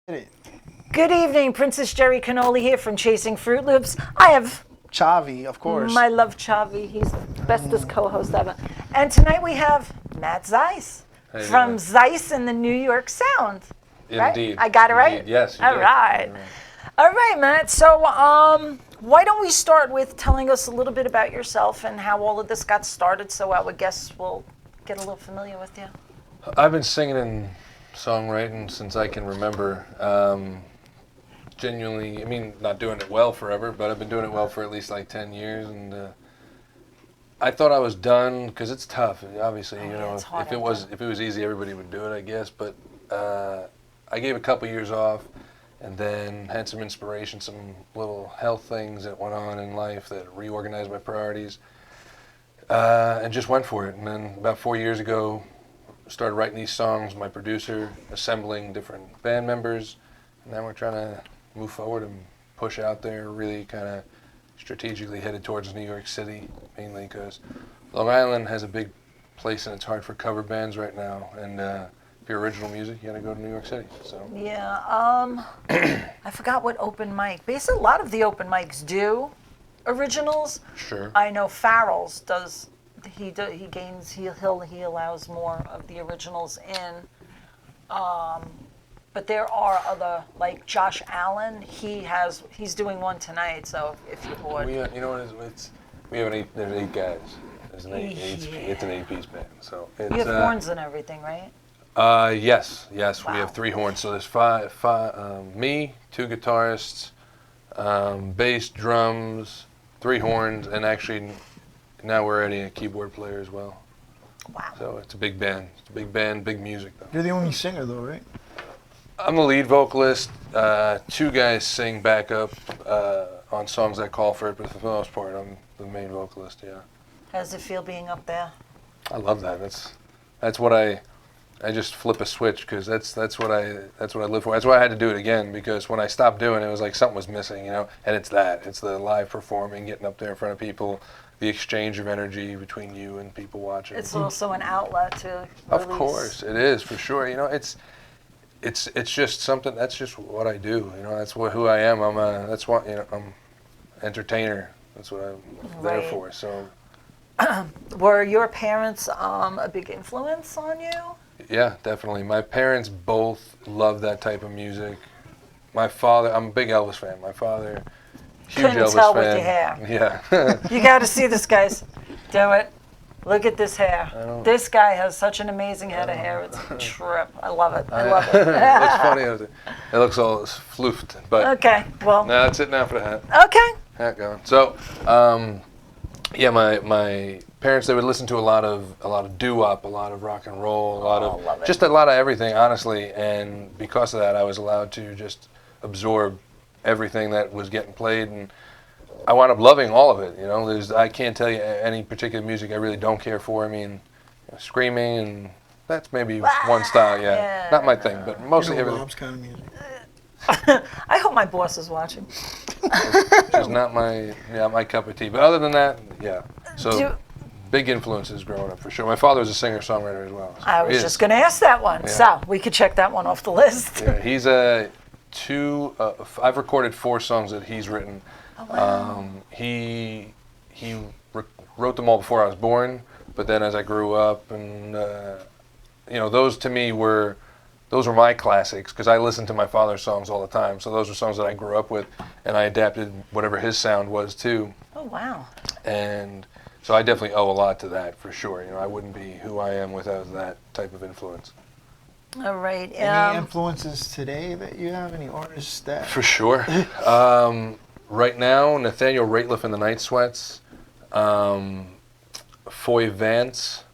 It. Good evening, Princess Jerry Cannoli here from Chasing Fruit Loops. I have Chavi, of course. my love Chavi. He's the bestest co-host ever. And tonight we have Matt Zeiss from Zeiss and the New York Sound. Right? Indeed. I got it right? Indeed. Yes, you All did. right. All right, Matt. So why don't we start with telling us a little bit about yourself and how all of this got started so our guests will get a little familiar with you. I've been singing and songwriting since I can remember. Genuinely, I mean, not doing it well forever, but I've been doing it well for at least like 10 years. And I thought I was done because it's tough. Obviously, it's hard if it was easy, everybody would do it, I guess. But I gave a couple years off, and then had some inspiration, some little health things that went on in life that reorganized my priorities, and just went for it. And then about 4 years ago, started writing these songs. My producer, assembling different band members, and now we're trying to move forward and push out there, really kind of strategically headed towards New York City, mainly because Long Island has a big place and it's hard for cover bands right now. And if you're original music, you got to go to New York City. So Yeah, I forgot what open mic. Basically, a lot of the open mics do originals. sure. I know Farrell's does. He allows more of the originals in. But there are other, like Josh Allen. He's doing one tonight. So if you would. We, you know what it is? We have there's 8 guys. There's an it's an 8-piece band. So it's, You have horns and everything, right? Yes, Wow. we have 3 horns. So there's five me, 2 guitarists, bass, drums, 3 horns, and actually now we're adding a keyboard player as well. Wow. So it's a big band. It's a big band, big music though. You're the only singer, though, right? I'm the lead vocalist. 2 guys sing backup on songs that call for it, but for the most part, I'm the main vocalist. Yeah. How does it feel being up there? I love that. That's what I just flip a switch because that's what I live for. That's why I had to do it again, because when I stopped doing it, it was like something was missing, and it's the live performing, getting up there in front of people, the exchange of energy between you and people watching. It's also an outlet to Of release. course, it is for sure. It's just something. That's just what I do. That's who I am. I'm entertainer. That's what I'm there Right. for. So Were your parents a big influence on you? yeah, definitely. My parents both love that type of music. My father, I'm a big Elvis fan. My father, huge Couldn't Elvis tell fan. with your hair. Yeah. You got to see this, guys. Do it. Look at this hair. don't- This guy has such an amazing head of hair. It's a trip. I love it. I love it it. looks funny. It looks all floofed, but Okay. Well. no, that's it now for the hat. Okay. Hat going. So, yeah, my parents, they would listen to a lot of doo-wop, a lot of rock and roll, love it. just a lot of everything, honestly. And because of that, I was allowed to just absorb everything that was getting played, and I wound up loving all of it. I can't tell you any particular music I really don't care for. I mean, screaming, and that's maybe one style. Yeah, not my thing, but mostly everything. Bob's kind of music. I hope my boss is watching. Just not my cup of tea. But other than that, yeah. So Do- big influences growing up for sure. My father was a singer-songwriter as well. So I was just going to ask that one. Yeah. So we could check that one off the list. Yeah, he's I've recorded 4 songs that he's written. Oh, wow. He wrote them all before I was born, but then as I grew up, and those to me were my classics because I listened to my father's songs all the time. So those are songs that I grew up with, and I adapted whatever his sound was too. Oh, wow. And so I definitely owe a lot to that for sure. I wouldn't be who I am without that type of influence. All right. Any influences today that you have? Any artists that? For sure. Right now, Nathaniel Rateliff and the Night Sweats, Foy Vance.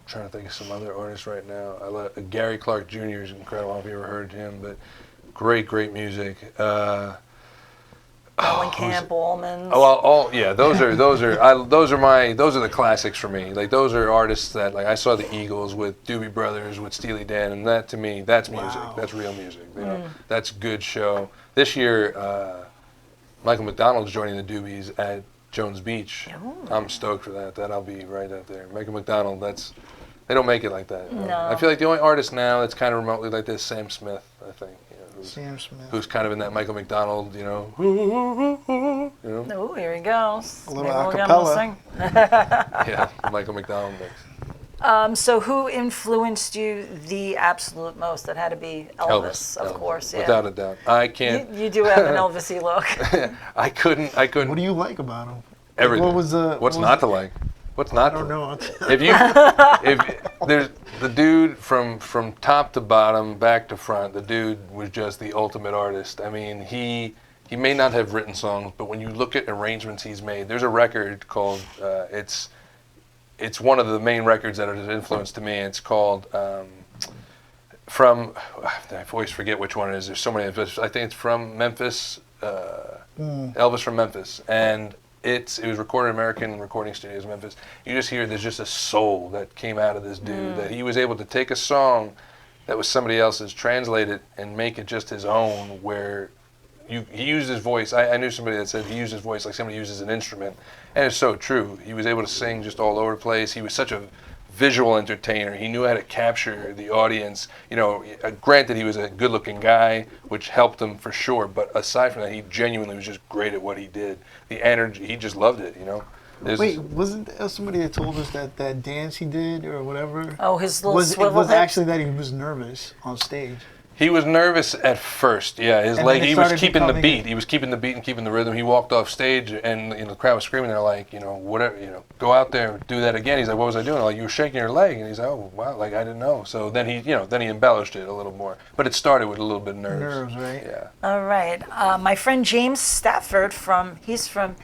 Trying to think of some other artists right now. Gary Clark Jr. is incredible. I don't know if you ever heard him, but great music. Mellencamp, Allmans. Those are the classics for me. Like those are artists that like I saw the Eagles with Doobie Brothers with Steely Dan, and that to me that's music. Wow. That's real music. That's good show. This year, Michael McDonald's joining the Doobies at Jones Beach. Ooh. I'm stoked for that. That'll be right up there. Michael McDonald. That's They don't make it like that. No. I feel like the only artist now that's kind of remotely like this is Sam Smith, I think. Sam Smith. Who's kind of in that Michael McDonald, you know. Oh, here he goes. A little Maybe we'll get him acapella. to sing. Yeah, Michael McDonald mix. So who influenced you the absolute most? That had to be Elvis, of course. Yeah. Without a doubt. I can't. You do have an Elvis-y look. I couldn't. What do you like about him? Everything. What was the? What's not to like? What's not I to don't like? know. If there's the dude from top to bottom, back to front, the dude was just the ultimate artist. I mean, he may not have written songs, but when you look at arrangements he's made, there's a record called it's one of the main records that has influenced to me. It's called I always forget which one it is. There's so many. I think it's from Memphis, Elvis from Memphis, and it was recorded in American Recording Studios in Memphis. You just hear there's just a soul that came out of this dude, that he was able to take a song that was somebody else's, translate it, and make it just his own, where he used his voice. I knew somebody that said he used his voice like somebody uses an instrument, and it's so true. He was able to sing just all over the place. He was such a visual entertainer. He knew how to capture the audience. You know, granted, he was a good-looking guy, which helped him for sure. But aside from that, he genuinely was just great at what he did. The energy, he just loved it. You know. Wait, wasn't there somebody that told us that dance he did or whatever? Oh, his little It swivel was hips? actually that he was nervous on stage. He was nervous at first, yeah. His And leg, then it he was started keeping the becoming- beat. He was keeping the beat and keeping the rhythm. He walked off stage, and the crowd was screaming. They're like, whatever, go out there, do that again. He's like, what was I doing? Like, you were shaking your leg, and he's like, oh wow, like I didn't know. So then he embellished it a little more. But it started with a little bit of nerves. Nerves, right? Yeah. All right. My friend James Stafford he's from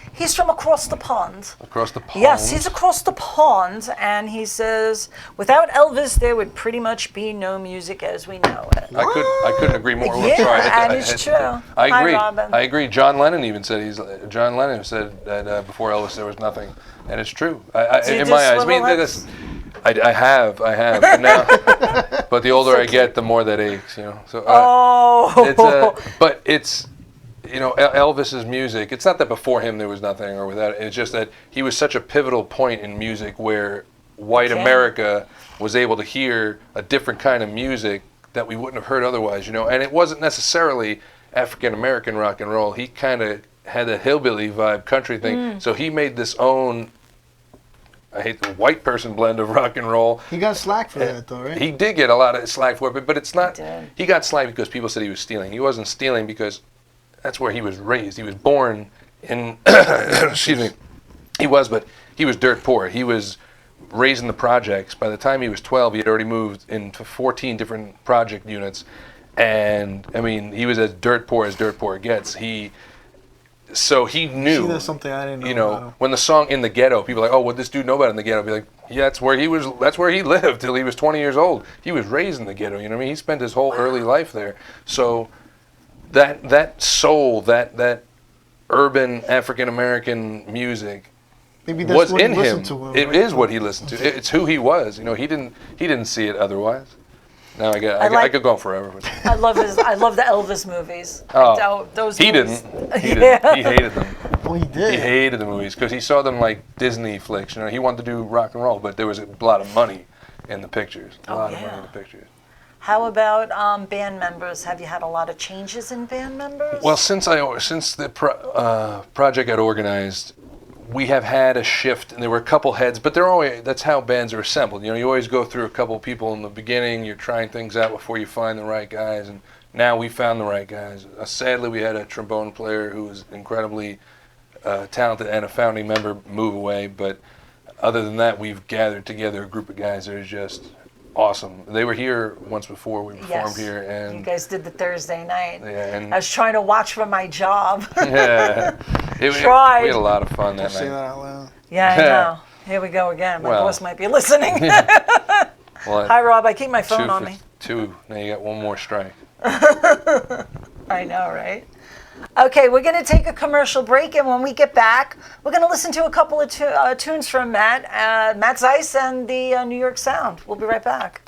across the pond. Across the pond. Yes, he's across the pond, and he says, without Elvis, there would pretty much be no music as we know it. I couldn't agree more. Yeah, Sorry, and it's true. I Hi, agree. Robin. I agree. John Lennon even said John Lennon said that before Elvis there was nothing, and it's true. Do you In do my eyes, I swivel mean, hips? I have, and now, but the older I get, the more that aches. So it's Elvis's music. It's not that before him there was nothing or without. It's just that he was such a pivotal point in music where white America was able to hear a different kind of music that we wouldn't have heard otherwise, and it wasn't necessarily African American rock and roll. He kind of had a hillbilly vibe, country thing. So he made this own, I hate the white person blend of rock and roll. He got slack for that, though, right? He did get a lot of slack for it, but it's not. He did. He got slack because people said he was stealing. He wasn't stealing because that's where he was raised. He was born in, excuse me, but he was dirt poor. He was raised in the projects. By the time he was 12, he had already moved into 14 different project units. And, I mean, he was as dirt poor gets. So he knew. See, that's something I didn't know about him. When the song In the Ghetto, people are like, oh, what this dude know about In the Ghetto? I'd be like, yeah, that's where he lived till he was 20 years old. He was raised in the ghetto, you know what I mean? He spent his whole early life there. So that soul, that urban African-American music, Maybe that's was what he in him. listened to him, It right? is what he listened to. It's who he was. He didn't see it otherwise. Now I could go on forever. But. I love the Elvis movies. Oh, those he movies. didn't. He didn't. He hated them. Oh, he did. He hated the movies because he saw them like Disney flicks. He wanted to do rock and roll, but there was a lot of money in the pictures. A lot of money in the pictures. How about band members? Have you had a lot of changes in band members? Well, since the project got organized, we have had a shift, and there were a couple heads, but that's how bands are assembled. You always go through a couple people in the beginning. You're trying things out before you find the right guys, and now we found the right guys. Sadly, we had a trombone player who was incredibly talented and a founding member move away, but other than that, we've gathered together a group of guys that are just awesome. They were here once before. We performed here, and you guys did the Thursday night. Yeah, and I was trying to watch for my job. yeah, we Tried. had a lot of fun that Say night. that out loud. Yeah, I know. Here we go again. My boss might be listening. Well, Hi, Rob. I keep my phone on me. Two. Now you got one more strike. I know, right? Okay, we're going to take a commercial break, and when we get back, we're going to listen to a couple of tunes from Matt Zeiss and the New York Sound. We'll be right back.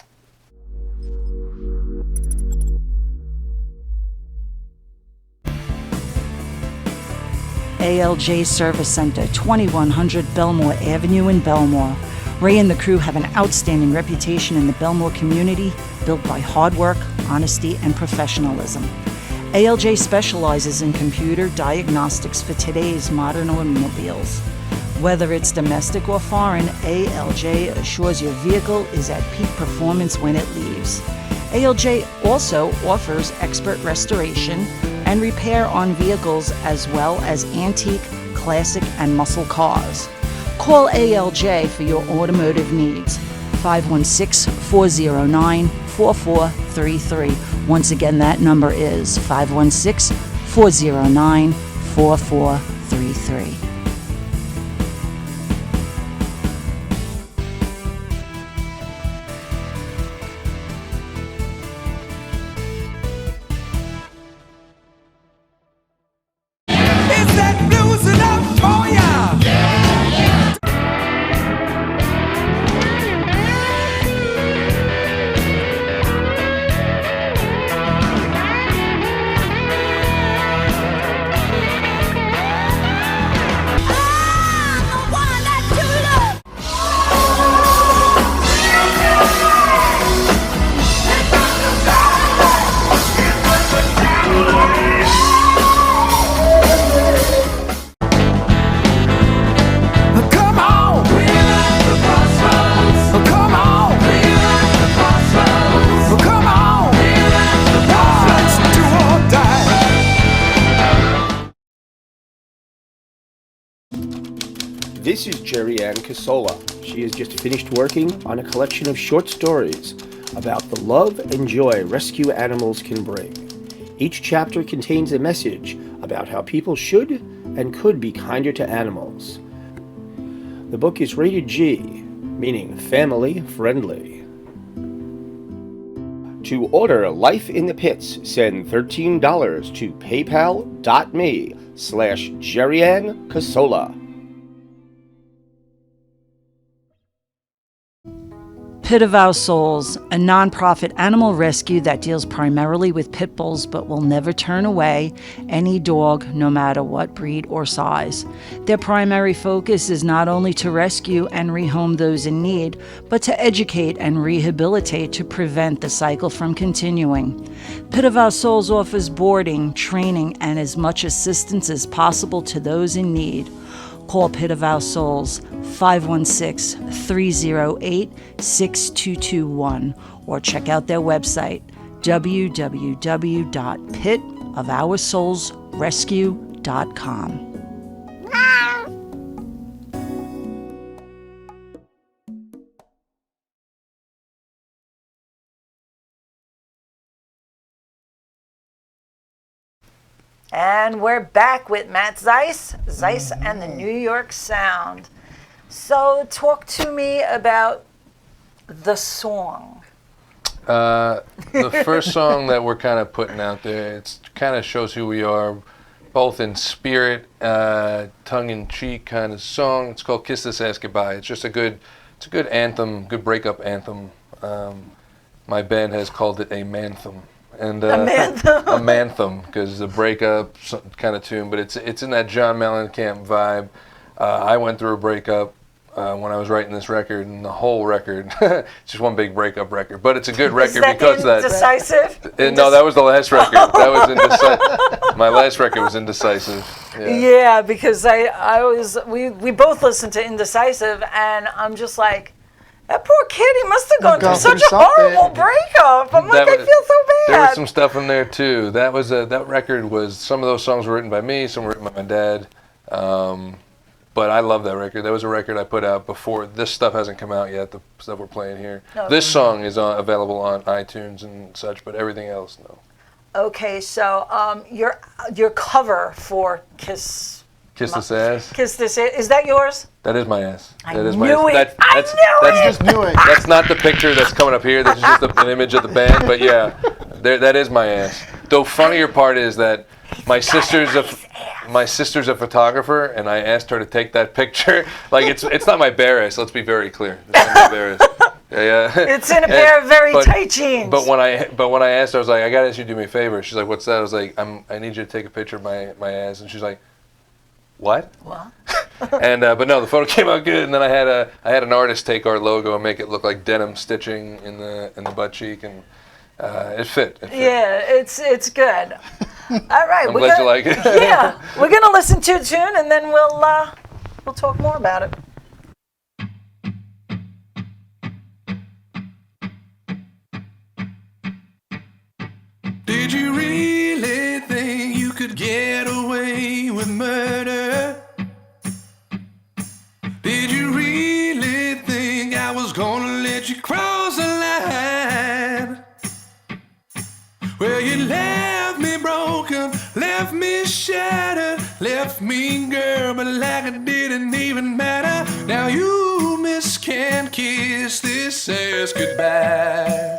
ALJ Service Center, 2100 Belmore Avenue in Belmore. Ray and the crew have an outstanding reputation in the Belmore community, built by hard work, honesty, and professionalism. ALJ specializes in computer diagnostics for today's modern automobiles. Whether it's domestic or foreign, ALJ assures your vehicle is at peak performance when it leaves. ALJ also offers expert restoration and repair on vehicles as well as antique, classic, and muscle cars. Call ALJ for your automotive needs. 516-409-4433. Once again, that number is 516-409-4433. This is Jerry Ann Casola. She has just finished working on a collection of short stories about the love and joy rescue animals can bring. Each chapter contains a message about how people should and could be kinder to animals. The book is rated G, meaning family friendly. To order Life in the Pits, send $13 to paypal.me/Jerry-Ann Casola. Pit of Our Souls, a nonprofit animal rescue that deals primarily with pit bulls but will never turn away any dog, no matter what breed or size. Their primary focus is not only to rescue and rehome those in need, but to educate and rehabilitate to prevent the cycle from continuing. Pit of Our Souls offers boarding, training, and as much assistance as possible to those in need. Call Pit of Our Souls 516-308-6221 or check out their website www.pitofoursoulsrescue.com. And we're back with Matt Zeiss, Zeiss and the New York Sound. So talk to me about the song. The first song that we're kind of putting out there, it kind of shows who we are, both in spirit, tongue-in-cheek kind of song. It's called Kiss This Ass Goodbye. It's just a good anthem, good breakup anthem. My band has called it a manthem. And A manthem? A manthem, because the breakup kind of tune, but it's in that John Mellencamp vibe. I went through a breakup when I was writing this record, and the whole record, it's just one big breakup record. But it's a good record because of that. Indecisive? No, that was the last record. That was Indecisive. My last record was Indecisive. Yeah, because we both listened to Indecisive, and I'm just like, that poor kid, he must have gone through such a horrible breakup. I'm like, I feel so bad. There was some stuff in there too. That record was, some of those songs were written by me, some were written by my dad. But I love that record. That was a record I put out before. This stuff hasn't come out yet, the stuff we're playing here. No. This song is available on iTunes and such, but everything else, no. Okay, so your cover for Kiss This Ass? Kiss This Ass. Is that yours? That is my ass. I knew it. I just knew it. That's not the picture that's coming up here. This is just an image of the band. But yeah, that is my ass. The funnier part is that my sister's a photographer, and I asked her to take that picture. Like it's not my bare ass. Let's be very clear. It's not my bare ass. Yeah. It's in a pair of very tight jeans. But when I asked her, I was like, I gotta ask you to do me a favor. She's like, what's that? I was like, I need you to take a picture of my ass, and she's like, what? What? And but no, the photo came out good. And then I had an artist take our logo and make it look like denim stitching in the butt cheek, and it fit. Yeah, it's good. All right, I'm glad you like it. Yeah, we're gonna listen to a tune, and then we'll talk more about it. Did you really think you could get away with murder? Did you really think I was gonna let you cross the line? Well, you left me broken, left me shattered, left me, girl, but like it didn't even matter. Now you, miss, can't kiss this ass goodbye.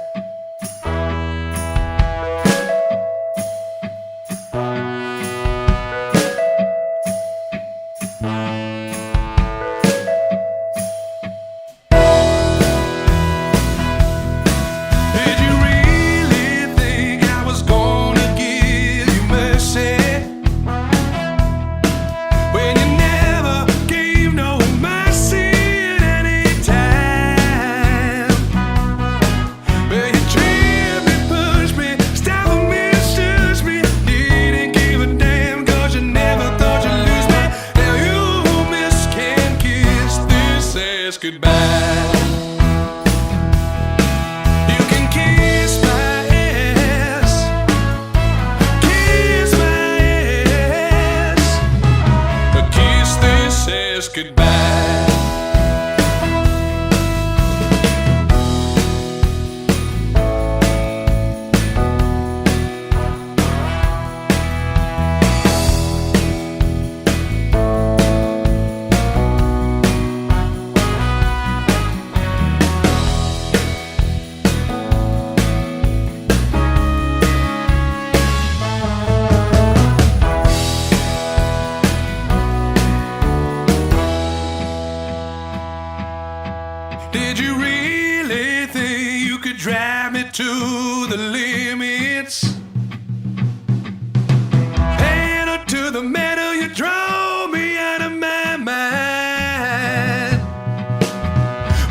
Did you really think you could drive me to the limits? Pedal to the metal, you drove me out of my mind.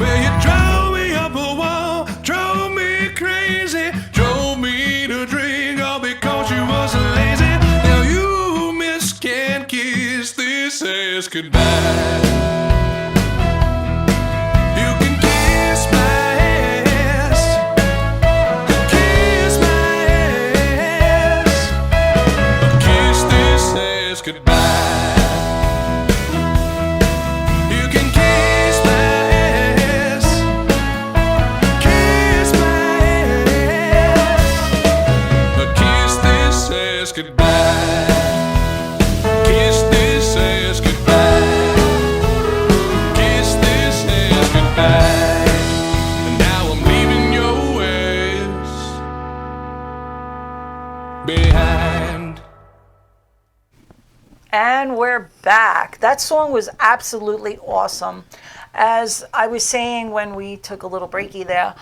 Well, you drove me up a wall, drove me crazy, drove me to drink all because you was lazy. Now you, miss, can't kiss this ass goodbye. And we're back. That song was absolutely awesome. As I was saying when we took a little breaky there,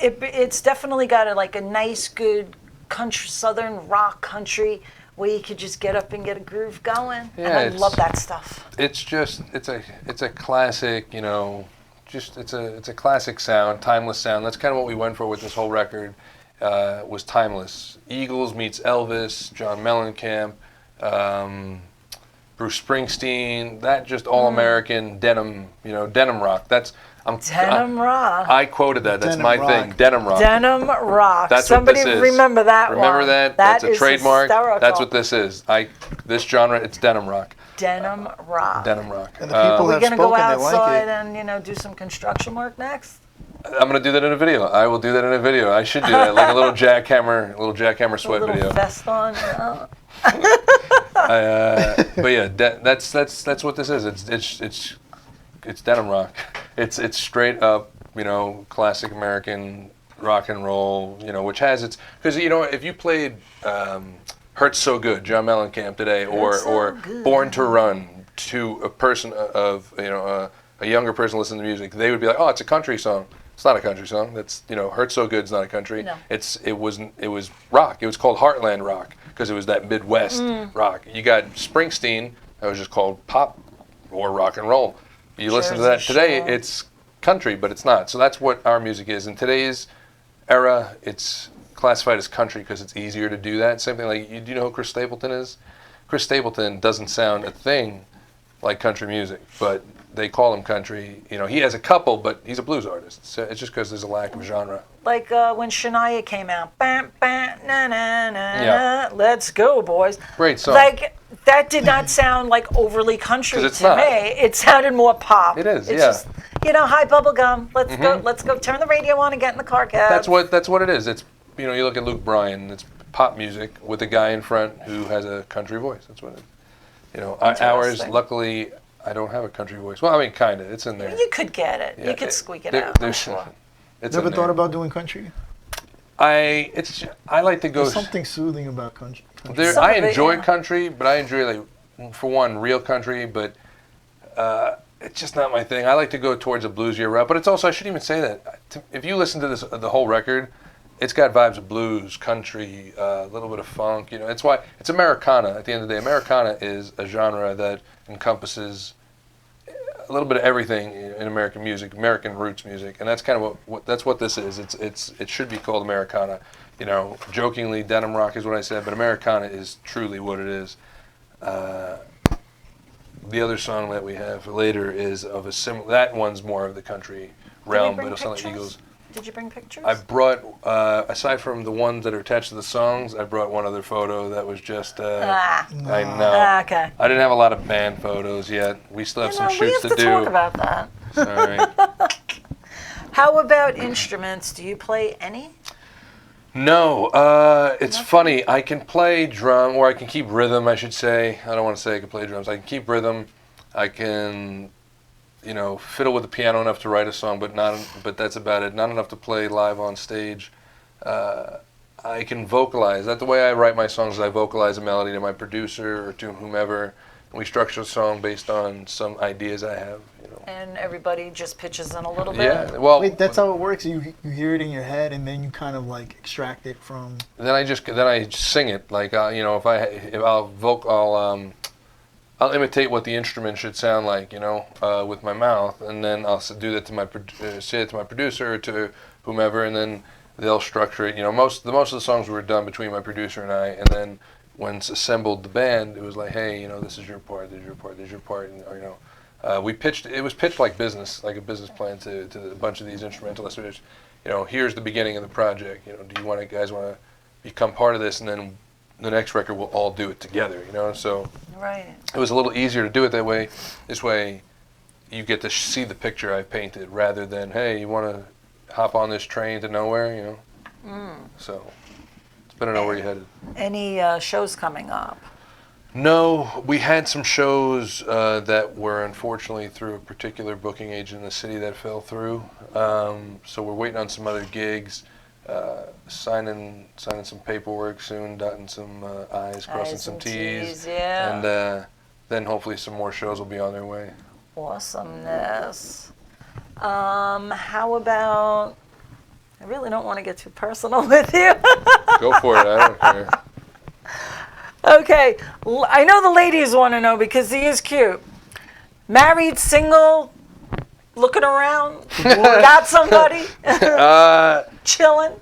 it's definitely got a nice, good country, southern rock country where you could just get up and get a groove going. Yeah, and I love that stuff. It's a classic, it's a classic sound, timeless sound. That's kind of what we went for with this whole record. Was timeless. Eagles meets Elvis, John Mellencamp. Bruce Springsteen, that just all-American denim, denim rock. Denim rock. I quoted that. That's Denim my rock. thing. Denim rock. Denim rock. That's Somebody what this is. remember that Remember one. that? That's a is trademark. hysterical. That's what this is. This genre, it's denim rock. Denim rock. Denim rock. And the people We're have going to go spoken, they like outside it. and, do some construction work next? I'm gonna do that in a video. I will do that in a video. I should do that, like a little jackhammer sweat a little video. vest on. But yeah, that's what this is. It's denim rock. It's straight up, classic American rock and roll. Which has its because if you played "Hurts So Good," John Mellencamp today, or "Born to Run" to a person of a younger person listening to music, they would be like, oh, it's a country song. It's not a country song. That's "Hurts So Good's" not a country. No. It was rock. It was called Heartland rock because it was that Midwest rock. You got Springsteen, that was just called pop or rock and roll. You listen to that Jersey today, Shore. it's country, but it's not. So that's what our music is. In today's era, it's classified as country because it's easier to do that. Same thing like, do you know who Chris Stapleton is? Chris Stapleton doesn't sound a thing like country music, but they call him country. You know, he has a couple, but he's a blues artist. So it's just because there's a lack of genre. Like when Shania came out, bam, bam, na, na, na, Yeah. na, let's go, boys. Great song. Like, that did not sound like overly country 'Cause it's to not. me. It sounded more pop. It is, It's yeah. just, you know, hi, bubblegum. Let's go turn the radio on and get in the car cab. That's what it is. It's, you know, you look at Luke Bryan, it's pop music with a guy in front who has a country voice. That's what it is. You know, ours, Interesting. luckily, I don't have a country voice. Well, I mean, kind of. It's in there. You could get it. Yeah, you could squeak it there- out, I'm there's- sure. It's Never in thought there. about doing country? I like to go. There's something soothing about country. There, Some I of it, enjoy yeah. country, but I enjoy, like, for one, real country, but it's just not my thing. I like to go towards a bluesier route, but it's also, I shouldn't even say that. If you listen to this, the whole record, it's got vibes of blues, country, a little bit of funk. You know, it's why it's Americana. At the end of the day, Americana is a genre that encompasses a little bit of everything in American music, American roots music, and that's kind of what this is. It should be called Americana. You know, jokingly, denim rock is what I said, but Americana is truly what it is. The other song that we have later is of a similar. That one's more of the country realm, but it'll sound like Eagles. Did you bring pictures? I brought, aside from the ones that are attached to the songs, I brought one other photo that was just. I know. Okay. I didn't have a lot of band photos yet. We still have You some know, we shoots have to do. talk about that. Sorry. How about instruments? Do you play any? No, it's funny. I can play drum, or I can keep rhythm, I should say. I don't want to say I can play drums. I can keep rhythm. I can, you know, fiddle with the piano enough to write a song, but that's about it. Not enough to play live on stage. I can vocalize. That's the way I write my songs. Is I vocalize a melody to my producer or to whomever, and we structure a song based on some ideas I have. You know. And everybody just pitches in a little bit? Yeah. Well, Wait, that's how it works. You hear it in your head, and then you kind of like extract it from. then I sing it. Like you know, I'll imitate what the instrument should sound like, you know, with my mouth, and then I'll do that to say it to my producer or to whomever, and then they'll structure it. You know, most of the songs were done between my producer and I, and then when it's assembled the band, it was like, hey, you know, this is your part, this is your part, this is your part, and, or, you know, it was pitched like business, like a business plan to a bunch of these instrumentalists. Which, you know, here's the beginning of the project. You know, do you guys want to become part of this, and then the next record we'll all do it together. You know, so. Right. It was a little easier to do it that way. This way, you get to see the picture I painted rather than, hey, you want to hop on this train to nowhere, you know? So, it's better to know where you're headed. Any shows coming up? No, we had some shows that were unfortunately through a particular booking agent in the city that fell through. So we're waiting on some other gigs, signing some paperwork soon, dotting some I's, crossing some T's. Yeah. And then hopefully some more shows will be on their way. Awesomeness. How about, I really don't want to get too personal with you. Go for it, I don't care. Okay, I know the ladies want to know because he is cute. Married, single, looking around, got somebody, chilling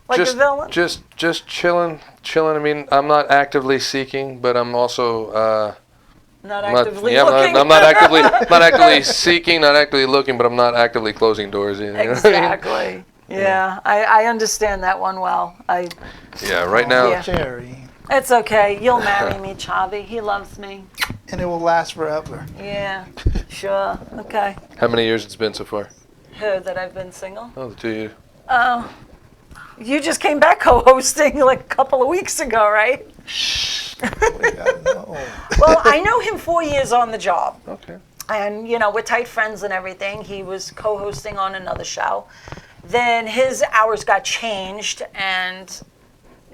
like a villain. Just chilling. I mean, I'm not actively seeking, but I'm also Not actively I'm looking. not actively seeking, not actively looking, but I'm not actively closing doors either. You know what I mean? Exactly. Yeah, I understand that one well. Yeah, right now. Yeah. Jerry. It's okay. You'll marry me, Chavi. He loves me. And it will last forever. Yeah, sure. Okay. How many years it's been so far? Who, that I've been single? Oh, the 2 years. Oh, you just came back co-hosting like a couple of weeks ago, right? Oh, God, no. Well, I know him 4 years on the job. Okay. And, you know, we're tight friends and everything. He was co-hosting on another show. Then his hours got changed, and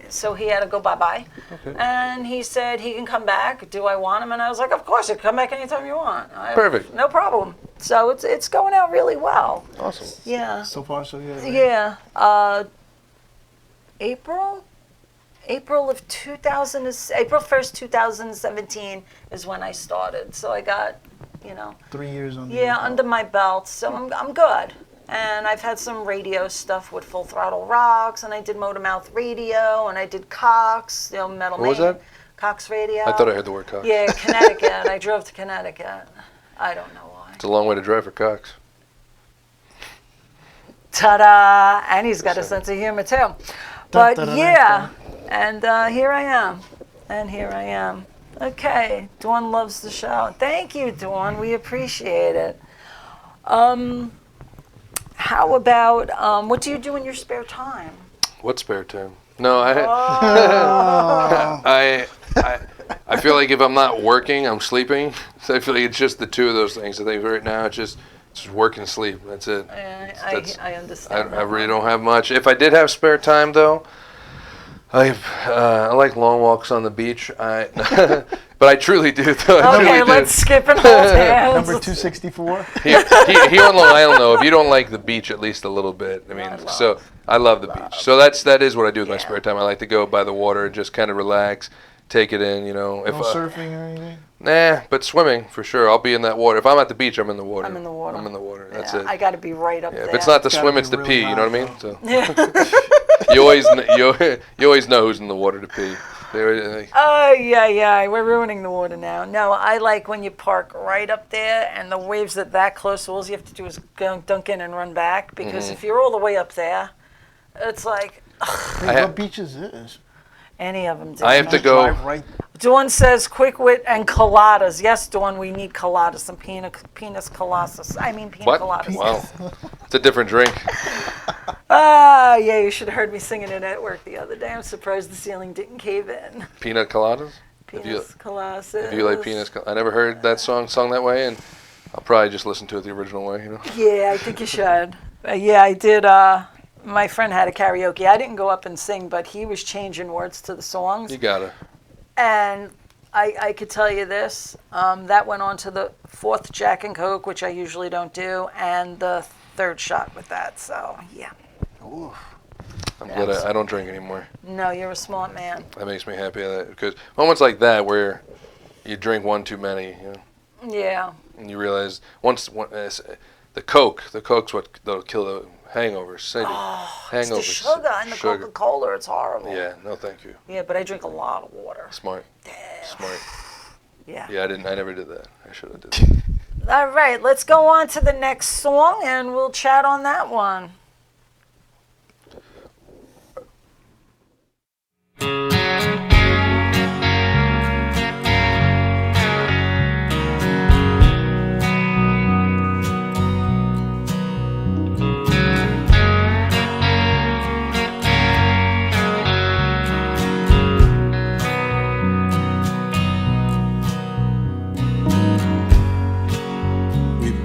so he had to go bye-bye. Okay. And he said he can come back. Do I want him? And I was like, of course, you can come back anytime you want. Perfect. No problem. So it's going out really well. Awesome. Yeah. So far, so good. Right? Yeah. April 1st, 2017 is when I started. So I got you know. 3 years on the Yeah, under my belt, so I'm good. And I've had some radio stuff with Full Throttle Rocks, and I did Motor Mouth Radio, and I did Cox, you know, Metal What was Man. that? Cox Radio. I thought I heard the word Cox. Yeah, Connecticut. I drove to Connecticut. I don't know why. It's a long way to drive for Cox. Ta-da! And he's got a sense of humor too. But Dun, dun, dun, yeah, and here I am. And here I am. Okay, Dawn loves the show. Thank you, Dawn. We appreciate it. How about, what do you do in your spare time? What spare time? No, Oh. I feel like if I'm not working, I'm sleeping. So I feel like it's just the two of those things. I think right now it's just work and sleep. That's it. I understand. I really don't have much. If I did have spare time, though, I like long walks on the beach. But I truly do. Though. Okay, let's skip and hold hands. Number 264. Here on Long Island, though, if you don't like the beach at least a little bit, I mean, I love the beach. So that is what I do with my spare time. I like to go by the water and just kind of relax, take it in. You know, No surfing or anything. Nah, but swimming for sure. I'll be in that water. If I'm at the beach, I'm in the water. I'm in the water. I'm in the water. That's Yeah, it. I got to be right up there. If it's not to Gotta swim, be it's to really pee. You know what I mean? loud, So Yeah. you always know who's in the water to pee. Oh, yeah. We're ruining the water now. No, I like when you park right up there and the waves are that close. All you have to do is go dunk in and run back. Because if you're all the way up there, it's like, Hey, what beach is this? any of them. I have to go. Drive right. Dawn says quick wit and coladas. Yes, Dawn, we need coladas. Some penis colossus. I mean pina What? coladas. Wow. It's a different drink. Ah, yeah, you should have heard me singing it at work the other day. I'm surprised the ceiling didn't cave in. Pina coladas? Penis colossus. If you like I never heard that sung that way, and I'll probably just listen to it the original way, you know? Yeah, I think you should. Yeah, I did. My friend had a karaoke. I didn't go up and sing, but he was changing words to the songs. You gotta. And I could tell you this. That went on to the 4th Jack and Coke, which I usually don't do, and the 3rd shot with that. So, yeah. Ooh. I'm glad I don't drink anymore. No, you're a smart man. That makes me happy. Because moments like that where you drink one too many, you know, Yeah. and you realize the Coke's that'll kill the hangovers. Hangovers. It's the sugar in the Coca-Cola. It's horrible. Yeah, no thank you. Yeah, but I drink a lot of water. Smart. Smart. Yeah. Yeah, I never did that. I should have did that. All right, let's go on to the next song, and we'll chat on that one.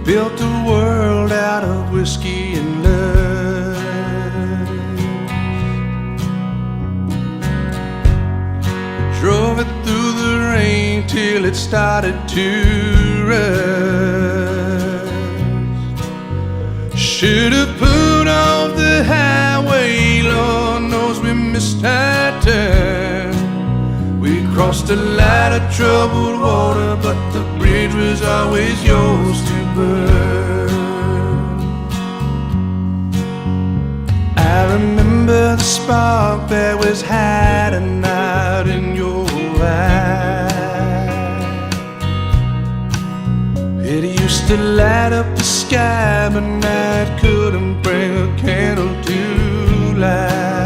Built a world out of whiskey and love. Drove it through the rain till it started to rust. Should have put off the highway, Lord knows we missed our turn. We crossed a lot of troubled water, but the bridge was always yours to burn. I remember the spark that was hiding out in your eye. It used to light up the sky, but night couldn't bring a candle to light.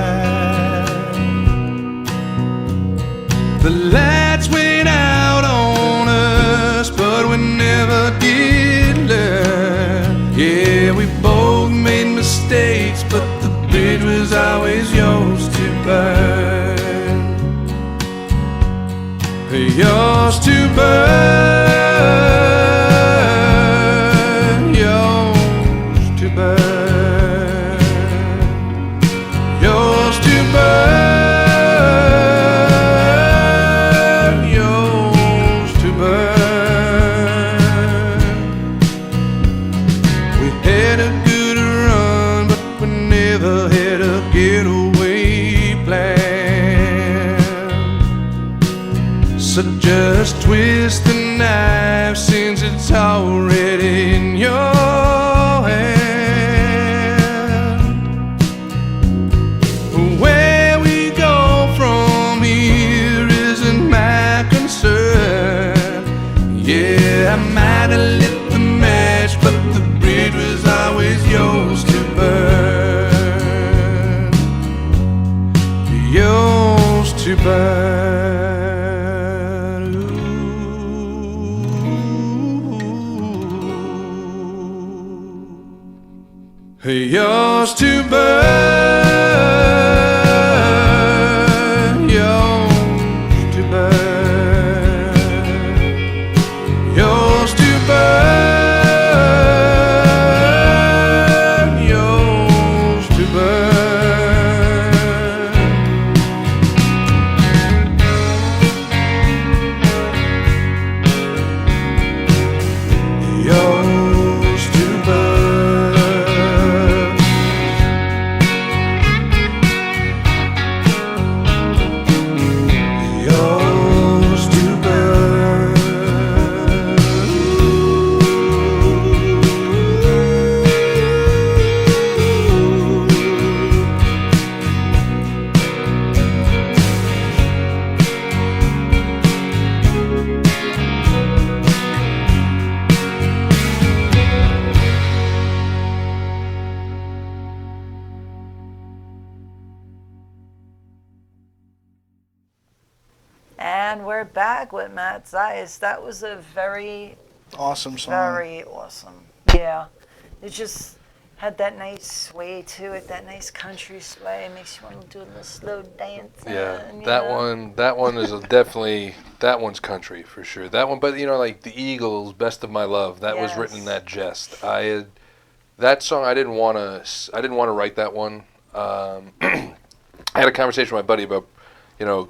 The lights went out on us, but we never did learn. Yeah, we both made mistakes, but the bridge was always yours to burn. Yours to burn. Yours to burn. Yours to burn. So just twist the knife since it's already in your hand. Where we go from here isn't my concern. Yeah, I might have lit the match, but the bridge was always yours to burn. Yours to burn. Ooh. Yours to burn. Yours to burn. Yours to burn. Yours to burn. Yours to burn. Yours to burn. And we're back with Matt Zeiss. That was a very, Awesome song. very awesome. Yeah. It just had that nice sway to it, that nice country sway. It makes you want to do a little slow dance. Yeah, that one is definitely, that one's country for sure. That one, but like the Eagles, "Best of My Love," that was written in that jest. That song, I didn't want to write that one. I had a conversation with my buddy about,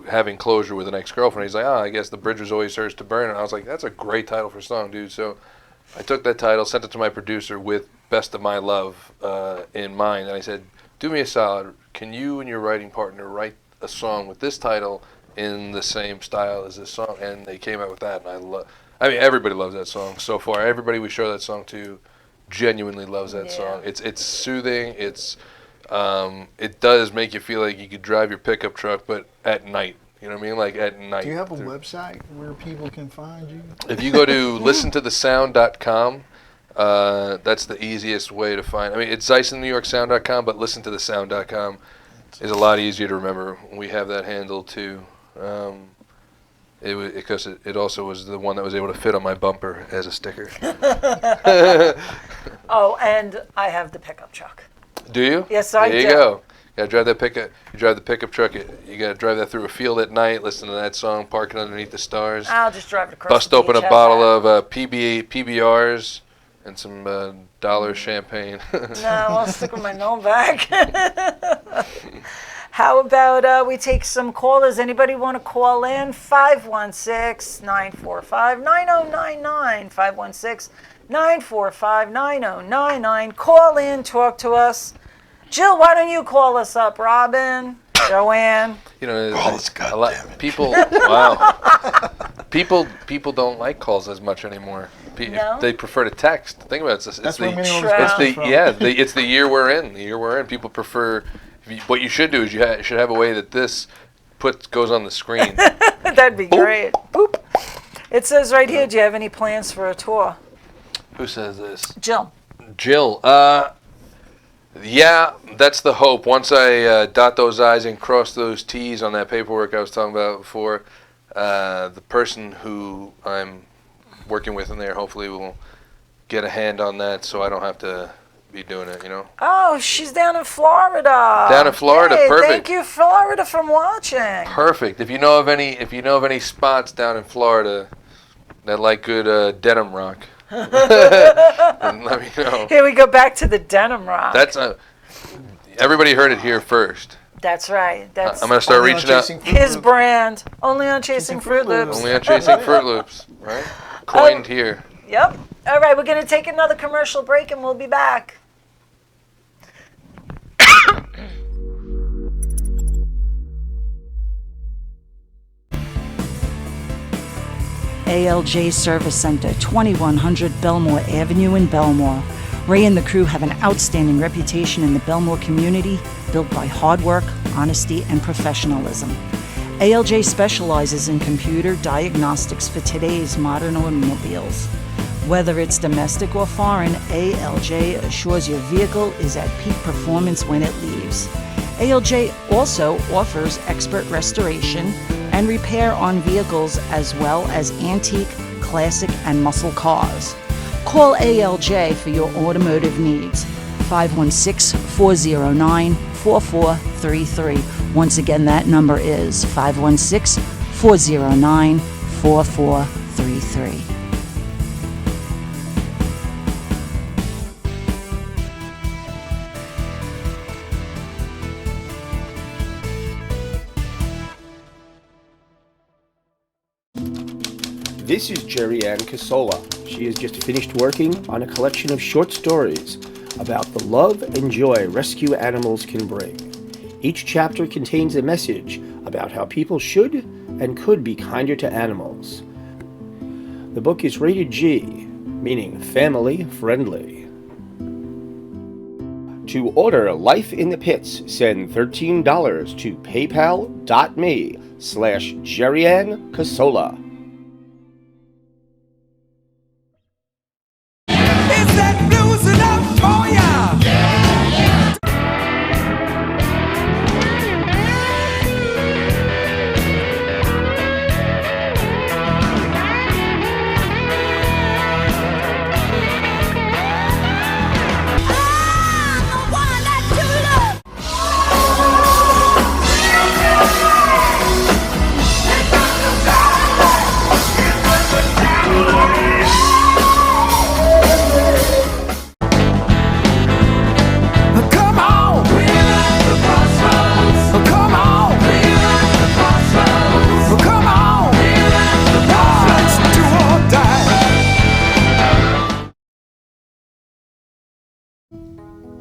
having closure with an ex-girlfriend. He's like, I guess the bridge was always hers to burn. And I was like, that's a great title for a song, dude. So I took that title, sent it to my producer with "Best of My Love" in mind. And I said, do me a solid. Can you and your writing partner write a song with this title in the same style as this song? And they came out with that. And everybody loves that song so far. Everybody we show that song to genuinely loves that song. It's soothing. It does make you feel like you could drive your pickup truck, but at night. You know what I mean? Like at night. Do you have a website where people can find you? If you go to listentothesound.com, that's the easiest way to find. It's ZeissandNewYorkSound.com, but listentothesound.com is a lot easier to remember. We have that handle too. Because it also was the one that was able to fit on my bumper as a sticker. Oh, and I have the pickup truck. Do you? Yes, I do. There you go. You gotta drive that pickup. You drive the pickup truck. You gotta drive that through a field at night. Listen to that song, parking underneath the stars. I'll just drive it across Bust the open a beach, bottle of PBRs and some dollar champagne. No, I'll stick with my Novak. How about we take some callers? Anybody want to call in? 516-945-9099. 516-945-9099. Call in, talk to us. Jill, why don't you call us up? Robin, Joanne. Calls, a lot people. Wow. People don't like calls as much anymore. No? They prefer to text. Think about it. That's where many of It's them come from. It's the year we're in. People prefer. What you should do is you should have a way that this goes on the screen. That'd be Boop. great. Boop. It says right here, do you have any plans for a tour? Who says this? Jill. Jill. Yeah, that's the hope. Once I dot those I's and cross those T's on that paperwork I was talking about before, the person who I'm working with in there hopefully will get a hand on that so I don't have to be doing it, Oh, she's down in Florida. Down in Florida, Hey, perfect. Thank you, Florida, for watching. Perfect. If you know of any spots down in Florida that like good denim rock, then let me know. Here we go back to the denim rock. That's everybody heard it here first. That's right. That's I'm gonna start Only on reaching out. Chasing Fruit his Loops. brand. Only on Chasing Fruit Loops. Only on Chasing Fruit Loops, right? Coined here. Yep. All right, we're going to take another commercial break and we'll be back. ALJ Service Center, 2100 Belmore Avenue in Belmore. Ray and the crew have an outstanding reputation in the Belmore community, built by hard work, honesty, and professionalism. ALJ specializes in computer diagnostics for today's modern automobiles. Whether it's domestic or foreign, ALJ assures your vehicle is at peak performance when it leaves. ALJ also offers expert restoration and repair on vehicles as well as antique, classic, and muscle cars. Call ALJ for your automotive needs. 516-409-4433. Once again, that number is 516-409-4433. This is Jerry Ann Casola. She has just finished working on a collection of short stories about the love and joy rescue animals can bring. Each chapter contains a message about how people should and could be kinder to animals. The book is rated G, meaning family friendly. To order Life in the Pits, send $13 to paypal.me/JerryAnn Casola. Is that blues enough for ya? Come on! We're at the crossroads. Come on! We're at the crossroads. Come on! We're at the crossroads. Let's do or die.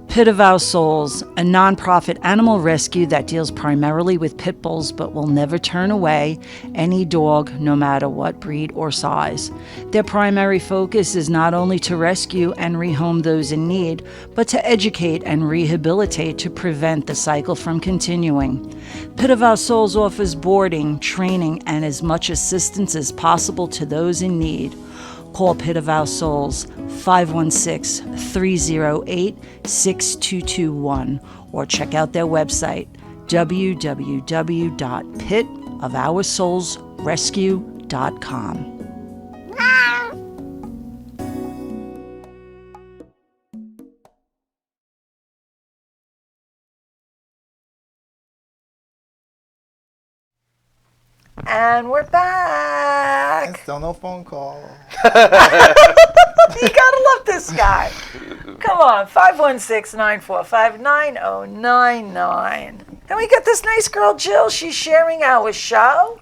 Pit of Our Souls, a nonprofit animal rescue that deals primarily with pit bulls but will never turn away any dog, no matter what breed or size. Their primary focus is not only to rescue and rehome those in need, but to educate and rehabilitate to prevent the cycle from continuing. Pit of Our Souls offers boarding, training, and as much assistance as possible to those in need. Call Pit of Our Souls 516-308-6221 or check out their website www.pitofoursoulsrescue.com. And we're back. And still no phone call. You gotta love this guy. Come on, 516-945-9099. Then we get this nice girl, Jill. She's sharing our show.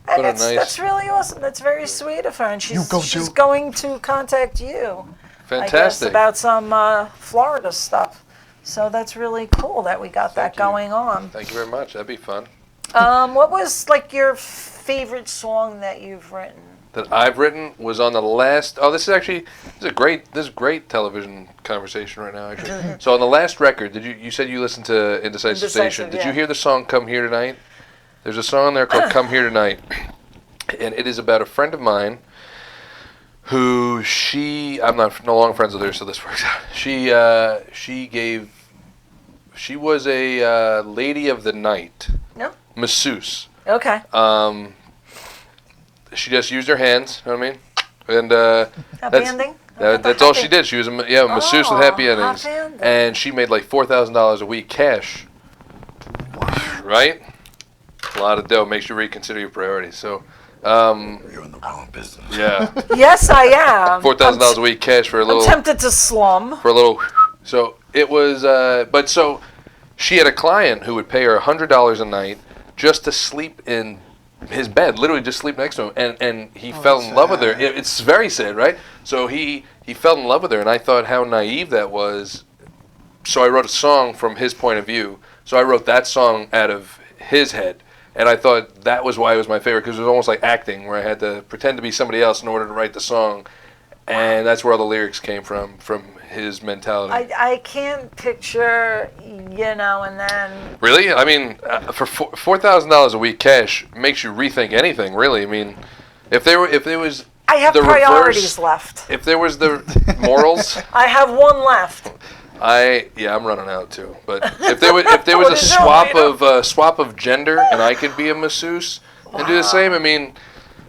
And What a nice- that's really awesome. That's very sweet of her. And she's go, Jill. going to contact you. I guess Fantastic. about some Florida stuff. So that's really cool that we got that Thank you. going on. Thank you very much. That'd be fun. What was like your favorite song that you've written? That I've written was on the last. Oh, this is great television conversation right now. Actually, so on the last record, you said you listened to Indecisive Station? Did yeah. you hear the song "Come Here Tonight"? There's a song on there called "Come Here Tonight," and it is about a friend of mine who I'm no longer friends with her, so this works out. She was a lady of the night, No? masseuse. Okay. She just used her hands, you know what I mean? And Happy ending? that's all she did. She was a masseuse with happy endings. happy ending. And she made like $4,000 a week cash. Right? A lot of dough. Makes you reconsider your priorities. So, You're in the wrong business. yeah. Yes, I am. $4,000 a week cash for a I'm little. tempted to slum. So it was, but so she had a client who would pay her $100 a night just to sleep in his bed, literally just sleep next to him, and he fell in love with her. It's very sad, right? So he fell in love with her, and I thought how naive that was. So I wrote a song from his point of view. So I wrote that song out of his head, And I thought that was why it was my favorite, because it was almost like acting, where I had to pretend to be somebody else in order to write the song. And that's where all the lyrics came from his mentality. I can't picture, and then... Really? I mean, for $4,000 a week cash makes you rethink anything, really. I mean, if there was I have the priorities reverse, left. if there was the morals... I have one left. I'm running out too. But if there was What a is swap of gender, and I could be a masseuse and do the same, I mean,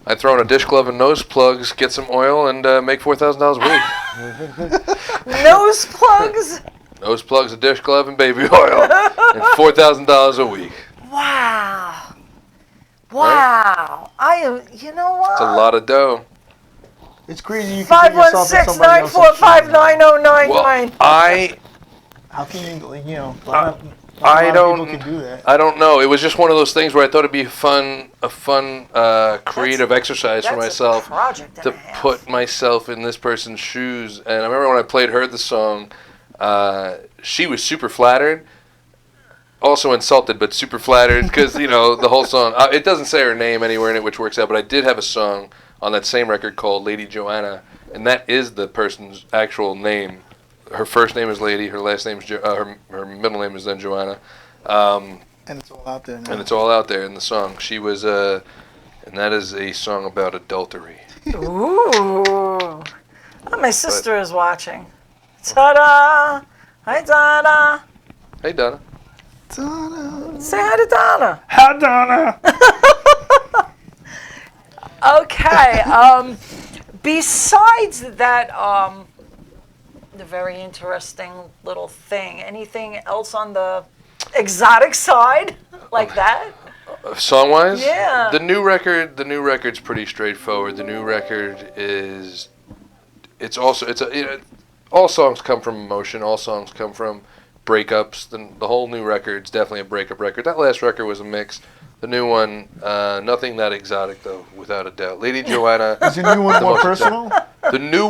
I'd throw in a dish glove and nose plugs, get some oil, and make $4,000 a week. Nose plugs? Nose plugs, a dish glove, and baby oil, and $4,000 a week. Wow. Wow. I am. You know what? It's a lot of dough. It's crazy. You can put yourself in somebody else's shoes. 516-945-9099. Well, How can you, a lot of people can do that. I don't know. It was just one of those things where I thought it'd be a fun, creative exercise for myself to put myself in this person's shoes. And I remember when I played her the song, she was super flattered, also insulted, but super flattered because the whole song. It doesn't say her name anywhere in it, which works out. But I did have a song on that same record called Lady Joanna, and that is the person's actual name. Her first name is Lady. Her last name is her middle name is then Joanna. And it's all out there now. And it's all out there in the song. She was and that is a song about adultery. Ooh. Oh, my sister is watching. Ta-da! Hi, Donna. Hey, Donna. Donna. Say hi to Donna. Hi, Donna. Okay. Besides that, the very interesting little thing. Anything else on the exotic side like that? Song-wise? Yeah. The new record's pretty straightforward. The new record is, all songs come from emotion. All songs come from breakups. The whole new record's definitely a breakup record. That last record was a mix. The new one, nothing that exotic though, without a doubt. Lady Joanna. Is the new one more personal? The new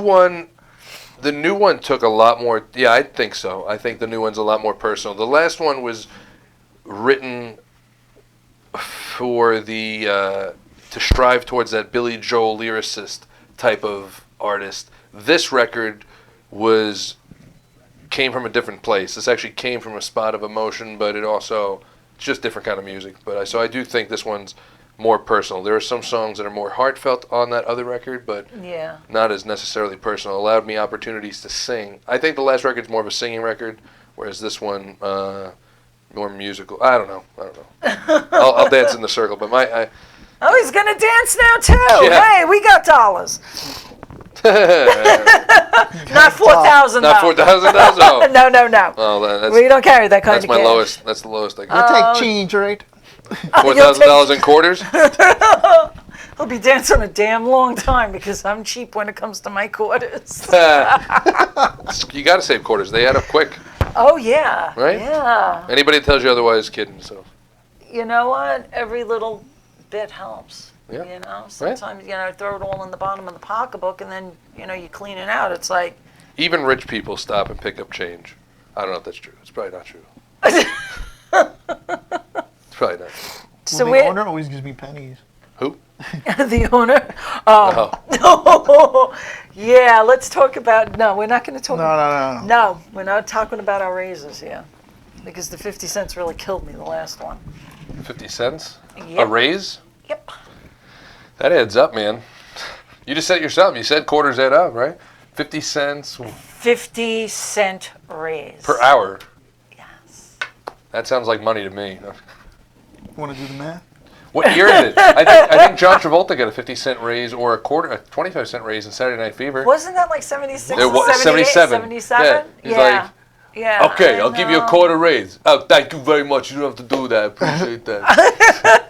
one took a lot more. Yeah, I think so. I think the new one's a lot more personal. The last one was written for to strive towards that Billy Joel lyricist type of artist. This record came from a different place. This actually came from a spot of emotion, but it's just different kind of music. But so I do think this one's more personal. There are some songs that are more heartfelt on that other record, but not as necessarily personal. Allowed me opportunities to sing. I think the last record's more of a singing record, whereas this one more musical. I don't know. I'll dance in the circle, but Oh, he's gonna dance now too. Yeah. Hey, we got dollars. Not $4,000. Not $4,000. Oh. No. Well, We don't carry that kind of that's my cash. lowest. That's the lowest I You got. take change, right? $4,000 in quarters. He'll be dancing a damn long time because I'm cheap when it comes to my quarters. You got to save quarters. They add up quick. Oh yeah. Right? Yeah. Anybody that tells you otherwise is kidding. So. You know what? Every little bit helps. Yeah. Sometimes throw it all in the bottom of the pocketbook and then you clean it out. It's like Even rich people stop and pick up change. I don't know if that's true. It's probably not true. It's probably not true. So the owner always gives me pennies. Who? The owner. Oh. No. Yeah, let's talk about. No, we're not going to talk. No. No, we're not talking about our raises here, because the 50 cents really killed me the last one. 50 cents? Yep. A raise? Yep. That adds up, man. You just said it yourself. You said quarters add up, right? 50 cents 50-cent raise. per hour. Yes. That sounds like money to me. Want to do the math? What year is it? I think John Travolta got a 50-cent raise or a 25-cent raise in Saturday Night Fever. Wasn't that like 76? It was 77. 77? Yeah. He's like, yeah. okay, I I'll give you a know. quarter raise. Oh, thank you very much. You don't have to do that. I appreciate that.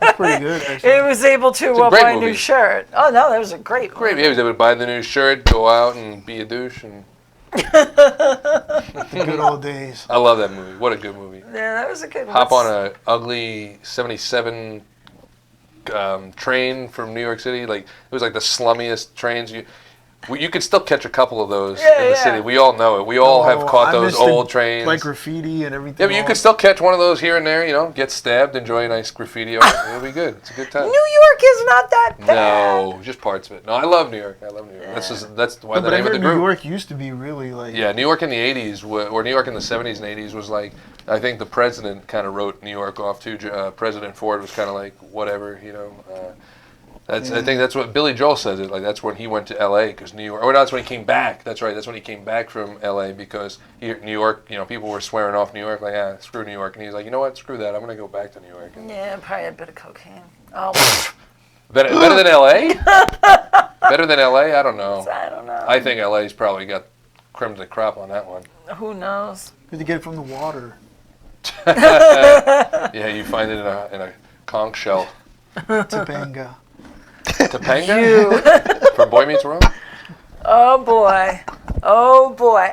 That's pretty good, actually. It was able to a great buy a movie. new shirt. Oh no, that was a great Great. movie. He was able to buy the new shirt, go out and be a douche. And The good old days. I love that movie. What a good movie. Yeah, that was a good one. Hop on a ugly 77 train from New York City. Like it was like the slummiest trains. You could still catch a couple of those Yeah, in the yeah. city. We all know it. We all have caught I those missed the, old trains. like graffiti and everything. Yeah, but you could still catch one of those here and there, get stabbed, enjoy a nice graffiti. It'll be good. It's a good time. New York is not that bad. No, just parts of it. No, I love New York. That's why No, the but I name of heard the New group. York used to be really like. Yeah, New York in the 80s, or New York in the 70s and 80s was like, I think the president kind of wrote New York off too. President Ford was kind of like, whatever, I think that's what Billy Joel says it. Like that's when he went to L.A. because New York, or that's when he came back. That's right. That's when he came back from L.A. because New York, people were swearing off New York, like, screw New York, and he's like, you know what, screw that, I'm gonna go back to New York. And Yeah, probably a bit of cocaine. Oh, better than L.A. Better than L.A. I don't know. I don't know. I think L.A.'s probably got creme de la crop on that one. Who knows? You had to get it from the water. Yeah, you find it in a conch shell. Topanga. Topanga? From Boy Meets World? Oh boy.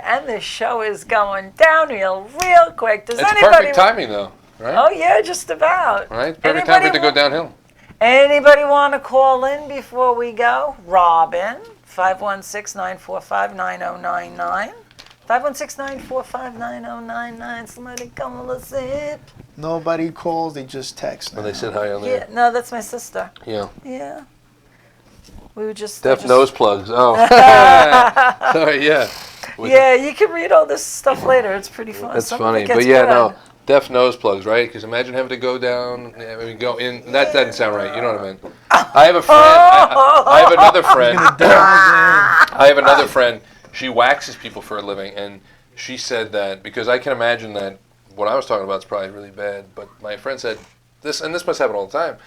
And the show is going downhill real quick. Does It's anybody? perfect timing though, right? Oh yeah, just about. Right? Perfect time for it to go downhill. Anybody want to call in before we go? Robin, 516-945-9099. 516-945-9099. Somebody come listen. Nobody calls. They just text. When Now. they said hi on Yeah, there. no, that's my sister. Yeah. Yeah. We were just Deaf just- nose plugs. Oh. Sorry, yeah. Yeah, you can read all this stuff later. It's pretty fun. That's Some of funny. it gets But yeah, good. no. Deaf nose plugs, right? Because imagine having to go down, go in. That doesn't sound right. You know what I mean? I have a friend. I have another friend. I have another friend. She waxes people for a living, and she said that because I can imagine that what I was talking about is probably really bad. But my friend said this, and this must happen all the time.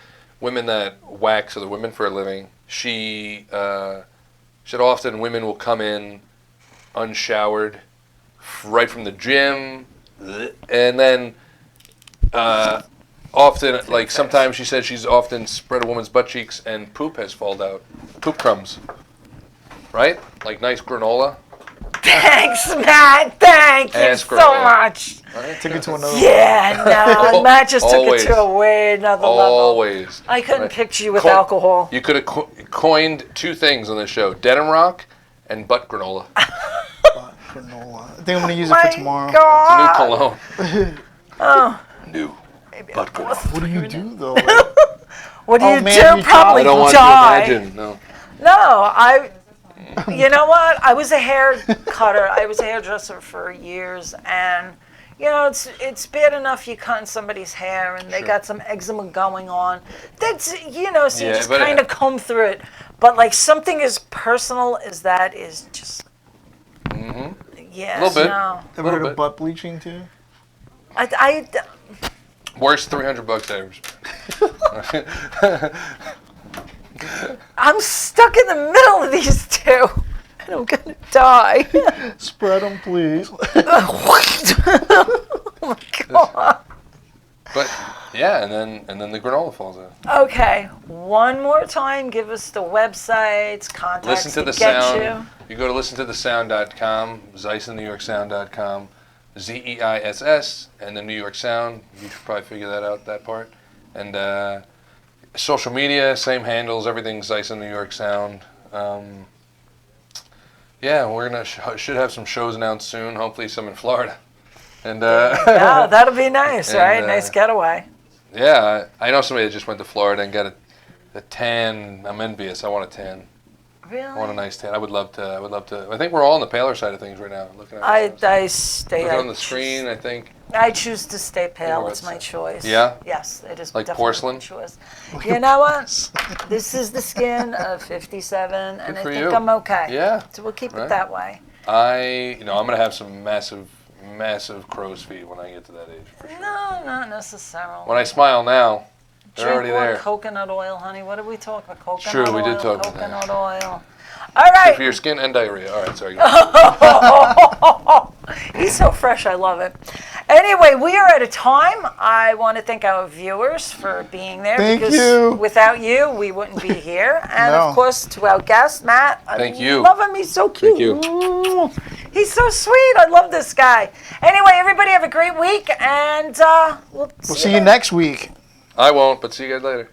Women that wax other women for a living. She said often women will come in unshowered, right from the gym. And then often, like sometimes she said she's often spread a woman's butt cheeks and poop has fallen out. Poop crumbs. Right? Like nice granola. Thanks, Matt. Thank you Ask so granola. much. Right? Took it to another. Yeah, no, Matt just took Always. it to a way another level. Always. I couldn't Right. picture you with Co- alcohol. You could have coined two things on the show. Denim rock and butt granola. Granola. I think I'm gonna use it My for tomorrow. New God. cologne. Oh, New maybe butt I'll granola. What do you do though? What do Oh, you man, do? you Probably I don't want die. to imagine. No. No, you know what? I was a hair cutter. I was a hairdresser for years, and it's bad enough you cut somebody's hair and they got some eczema going on. That's so you Yeah, just but kind of comb through it. But like something as personal as that is just. Mm-hmm. Yeah. Little bit. No. Ever Little heard bit. of butt bleaching too? Worst $300 ever spent. I'm stuck in the middle of these two, and I'm gonna die. Spread them, please. Oh my God. But yeah, and then the granola falls out. Okay, one more time. Give us the websites, contacts Listen to the get sound. you. You go to listentothesound.com, ZeissandNewYorkSound.com, ZEISS, and the New York Sound. You should probably figure that out, that part. And social media, same handles, everything Zeiss and New York Sound. Yeah, we're gonna should have some shows announced soon. Hopefully, some in Florida. And Yeah, that'll be nice, And, right? Nice getaway. yeah, I know somebody that just went to Florida and got a tan. I'm envious. I want a tan. Really? I want a nice tan. I would love to. I think we're all on the paler side of things right now. Looking at ourselves. I stay. Look I on the screen. I think I choose to stay pale. Or It's my it's- choice. Yeah? Yes, it is Like definitely porcelain? my choice. You know what? This is the skin of 57, and I for think you. I'm okay. Yeah, So we'll keep right. it that way. I'm gonna have some massive crow's feet when I get to that age. For sure. No, not necessarily. When I smile now, they're Drink already more there. coconut oil, honey. What did we talk about? Coconut True, oil. we did talk about that. coconut oil. All Good right. for your skin and diarrhea. All right, sorry. He's so fresh. I love it. Anyway, we are at a time. I want to thank our viewers for being there. Thank because you. Without you, we wouldn't be here. And No. of course, to our guest, Matt. Thank I you. love him. He's so cute. Thank you. He's so sweet. I love this guy. Anyway, everybody have a great week, and we'll We'll see you next week. I won't, but see you guys later.